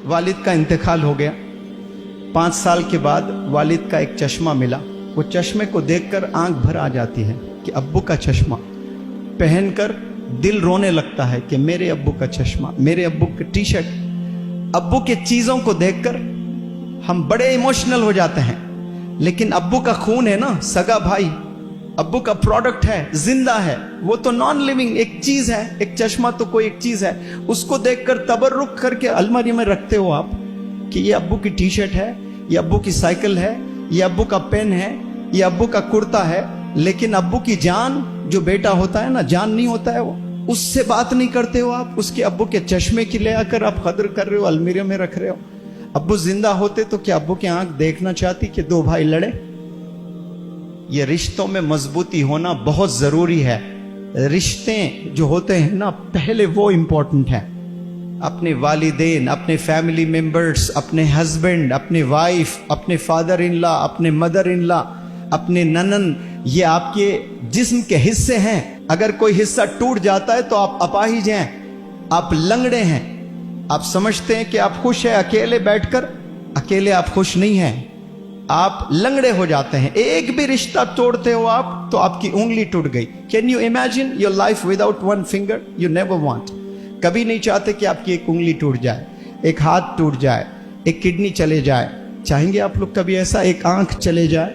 वालिद का इंतकाल हो गया। 5 साल के बाद वालिद का एक चश्मा मिला। वो चश्मे को देखकर आंख भर आ जाती है कि अब्बू का चश्मा पहनकर दिल रोने लगता है कि मेरे अब्बू का चश्मा, मेरे अब्बू की टी शर्ट। अब्बू के चीज़ों को देखकर हम बड़े इमोशनल हो जाते हैं, लेकिन अब्बू का खून है ना, सगा भाई, अब्बू का प्रोडक्ट है, जिंदा है, वो तो नॉन लिविंग एक चीज है। एक चश्मा तो कोई एक चीज है, उसको देखकर तबर्रुक करके अलमारी में रखते हो आप कि ये अब्बू की टी शर्ट है, ये अब्बू की साइकिल है, ये अब्बू का पेन है, ये अब्बू का कुर्ता है। लेकिन अब्बू की जान, जो बेटा होता है ना, जान नहीं होता है वो, उससे बात नहीं करते हो आप। उसके अब्बू के चश्मे की ले आकर आप कदर कर रहे हो, अलमीरे में रख रहे हो। अब्बू जिंदा होते तो क्या अब्बू की आंख देखना चाहती कि 2 भाई लड़े? ये रिश्तों में मजबूती होना बहुत जरूरी है। रिश्ते जो होते हैं ना, पहले वो इंपॉर्टेंट है। अपने वालिदैन, अपने फैमिली मेंबर्स, अपने हस्बैंड, अपने वाइफ, अपने फादर इन लॉ, अपने मदर इन लॉ, अपने ननन, ये आपके जिस्म के हिस्से हैं। अगर कोई हिस्सा टूट जाता है तो आप अपाहिज हैं, आप लंगड़े हैं। आप समझते हैं कि आप खुश हैं अकेले बैठकर, अकेले आप खुश नहीं हैं, आप लंगड़े हो जाते हैं। एक भी रिश्ता तोड़ते हो आप तो आपकी उंगली टूट गई। Can you imagine your life without 1 finger? You never want. कभी नहीं चाहते कि आपकी एक उंगली टूट जाए, एक हाथ टूट जाए, एक किडनी चले जाए। चाहेंगे आप लोग कभी ऐसा, एक आंख चले जाए?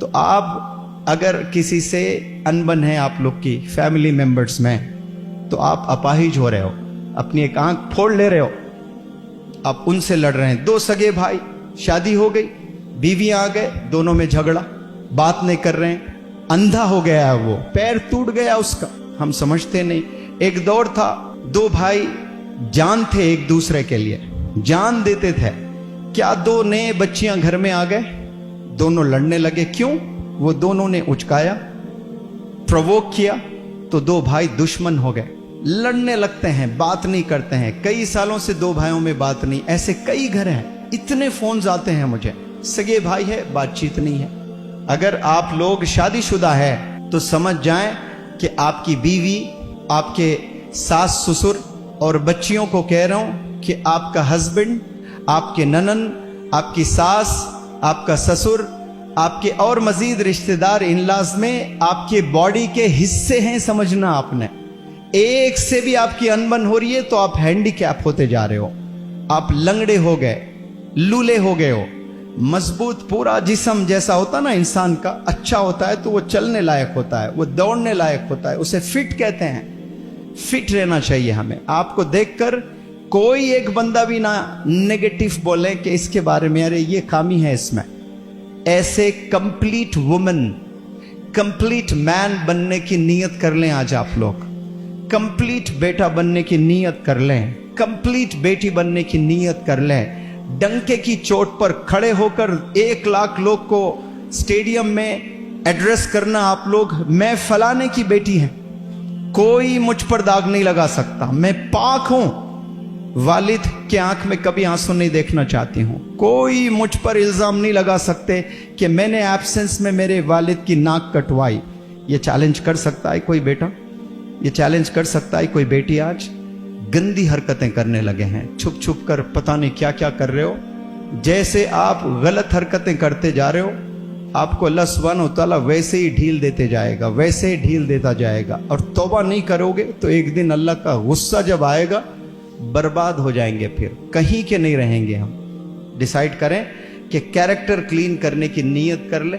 तो आप अगर किसी से अनबन है आप लोग की फैमिली मेंबर्स में, तो आप अपाहिज हो रहे हो, अपनी एक आंख फोड़ ले रहे हो, आप उनसे लड़ रहे हैं। 2 सगे भाई, शादी हो गई, बीवी आ गए, दोनों में झगड़ा, बात नहीं कर रहे हैं, अंधा हो गया है वो, पैर टूट गया उसका, हम समझते नहीं। एक दौर था, 2 भाई जान थे एक दूसरे के लिए, जान देते थे। क्या 2 नए बच्चियां घर में आ गए, दोनों लड़ने लगे। क्यों? वो दोनों ने उचकाया, प्रोवोक किया, तो 2 भाई दुश्मन हो गए, लड़ने लगते हैं, बात नहीं करते हैं। कई सालों से 2 भाइयों में बात नहीं। ऐसे कई घर हैं, इतने फोन्स आते हैं मुझे, सगे भाई है, बातचीत नहीं है। अगर आप लोग शादीशुदा है तो समझ जाएं कि आपकी बीवी, आपके सास ससुर और बच्चियों को कह रहा हूं कि आपका हस्बैंड, आपके ननन, आपकी सास, आपका ससुर, आपके और मजीद रिश्तेदार इन-लॉज में आपके बॉडी के हिस्से हैं, समझना आपने। एक से भी आपकी अनबन हो रही है तो आप हैंडीकैप होते जा रहे हो, आप लंगड़े हो गए, लूले हो गए हो। मजबूत पूरा जिस्म जैसा होता ना इंसान का, अच्छा होता है तो वो चलने लायक होता है, वो दौड़ने लायक होता है, उसे फिट कहते हैं। फिट रहना चाहिए हमें। आपको देखकर कोई एक बंदा भी ना नेगेटिव बोले कि इसके बारे में, अरे ये खामी है इसमें। ऐसे कंप्लीट वुमन, कंप्लीट मैन बनने की नीयत कर लें आज आप लोग। कंप्लीट बेटा बनने की नीयत कर लें, कंप्लीट बेटी बनने की नीयत कर लें। डंके की चोट पर खड़े होकर 1 लाख लोग को स्टेडियम में एड्रेस करना आप लोग, मैं फलाने की बेटी है, कोई मुझ पर दाग नहीं लगा सकता, मैं पाक हूं, वालिद के आंख में कभी आंसू नहीं देखना चाहती हूं, कोई मुझ पर इल्जाम नहीं लगा सकते कि मैंने एब्सेंस में मेरे वालिद की नाक कटवाई। ये चैलेंज कर सकता है कोई बेटा? ये चैलेंज कर सकता है कोई बेटी? आज गंदी हरकतें करने लगे हैं, छुप छुप कर पता नहीं क्या क्या कर रहे हो। जैसे आप गलत हरकतें करते जा रहे हो, आपको अल्लाह सुब्हानहू तआला वैसे ही ढील देते जाएगा, वैसे ही ढील देता जाएगा। और तौबा नहीं करोगे तो एक दिन अल्लाह का गुस्सा जब आएगा, बर्बाद हो जाएंगे, फिर कहीं के नहीं रहेंगे हम। डिसाइड करें कि कैरेक्टर क्लीन करने की नीयत कर ले।